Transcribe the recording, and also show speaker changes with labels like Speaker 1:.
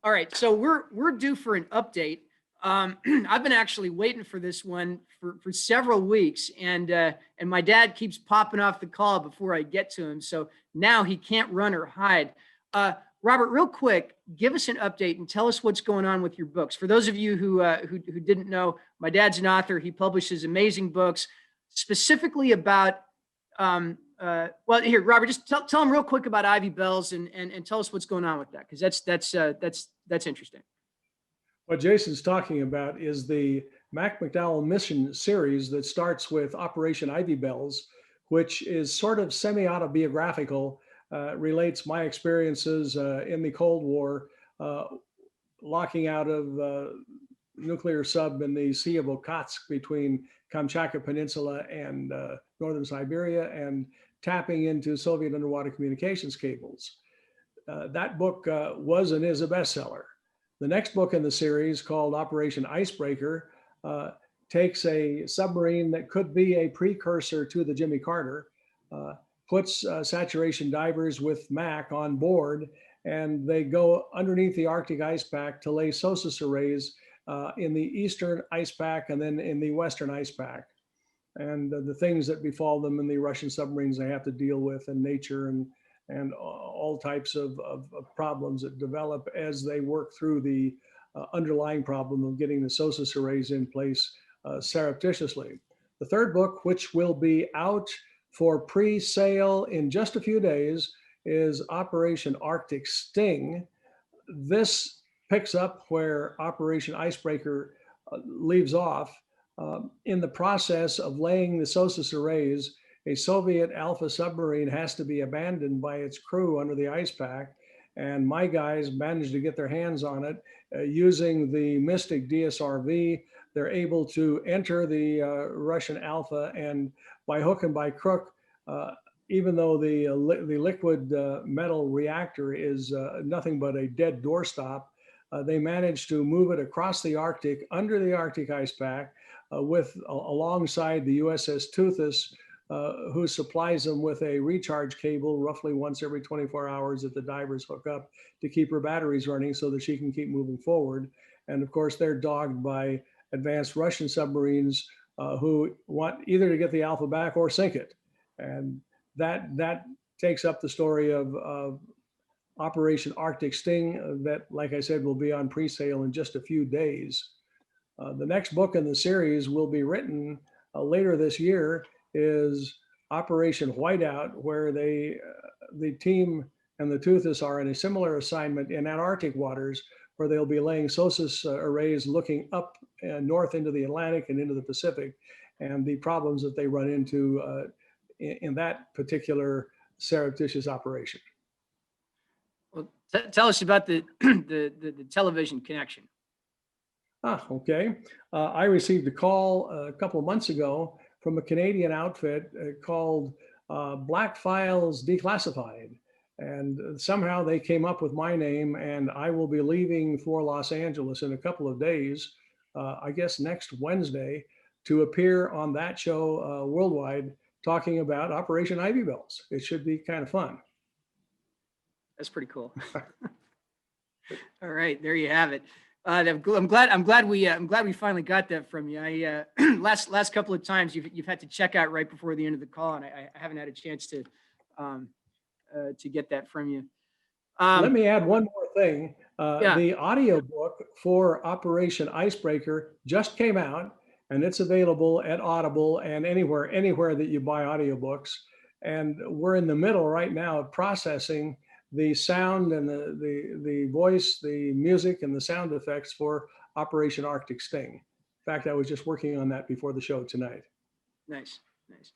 Speaker 1: All right, so we're due for an update. I've been actually waiting for this one for several weeks, and my dad keeps popping off the call before I get to him. So now he can't run or hide. Robert, real quick, give us an update and tell us what's going on with your books. For those of you who didn't know, my dad's an author. He publishes amazing books, specifically about. Well, here, Robert, just tell him real quick about Ivy Bells and tell us what's going on with that, because that's interesting.
Speaker 2: What Jason's talking about is the Mac McDowell mission series that starts with Operation Ivy Bells, which is sort of semi-autobiographical, relates my experiences in the Cold War, locking out of nuclear sub in the Sea of Okhotsk between Kamchatka Peninsula and northern Siberia, and tapping into Soviet underwater communications cables. That book was and is a bestseller. The next book in the series, called Operation Icebreaker, takes a submarine that could be a precursor to the Jimmy Carter, puts saturation divers with Mac on board, and they go underneath the Arctic ice pack to lay SOSUS arrays in the eastern ice pack and then in the western ice pack. And the things that befall them in the Russian submarines they have to deal with, and nature and all types of problems that develop as they work through the underlying problem of getting the SOSUS arrays in place surreptitiously. The third book, which will be out for pre-sale in just a few days, is Operation Arctic Sting. This picks up where Operation Icebreaker leaves off. In the process of laying the SOSUS arrays, a Soviet Alpha submarine has to be abandoned by its crew under the ice pack, and my guys managed to get their hands on it using the Mystic DSRV. They're able to enter the Russian Alpha, and by hook and by crook, even though the liquid metal reactor is nothing but a dead doorstop, they managed to move it across the Arctic, under the Arctic ice pack, alongside the USS Teuthus, who supplies them with a recharge cable roughly once every 24 hours that the divers hook up to keep her batteries running so that she can keep moving forward. And of course, they're dogged by advanced Russian submarines who want either to get the Alpha back or sink it. And that takes up the story of Operation Arctic Sting that, like I said, will be on pre-sale in just a few days. The next book in the series will be written later this year, is Operation Whiteout, where the team and the Teuthus are in a similar assignment in Antarctic waters, where they'll be laying SOSUS arrays looking up north into the Atlantic and into the Pacific, and the problems that they run into in that particular surreptitious operation.
Speaker 1: Well, tell us about the television connection.
Speaker 2: Okay. I received a call a couple of months ago from a Canadian outfit called Black Files Declassified. And somehow they came up with my name, and I will be leaving for Los Angeles in a couple of days, I guess next Wednesday, to appear on that show worldwide, talking about Operation Ivy Bells. It should be kind of fun.
Speaker 1: That's pretty cool. All right, there you have it. I'm glad we finally got that from you. I last couple of times you've had to check out right before the end of the call, and I haven't had a chance to get that from you.
Speaker 2: Let me add one more thing. The audiobook for Operation Icebreaker just came out, and it's available at Audible and anywhere that you buy audiobooks. And we're in the middle right now of processing the sound and the voice, the music, and the sound effects for Operation Arctic Sting. In fact, I was just working on that before the show tonight.
Speaker 1: Nice, nice.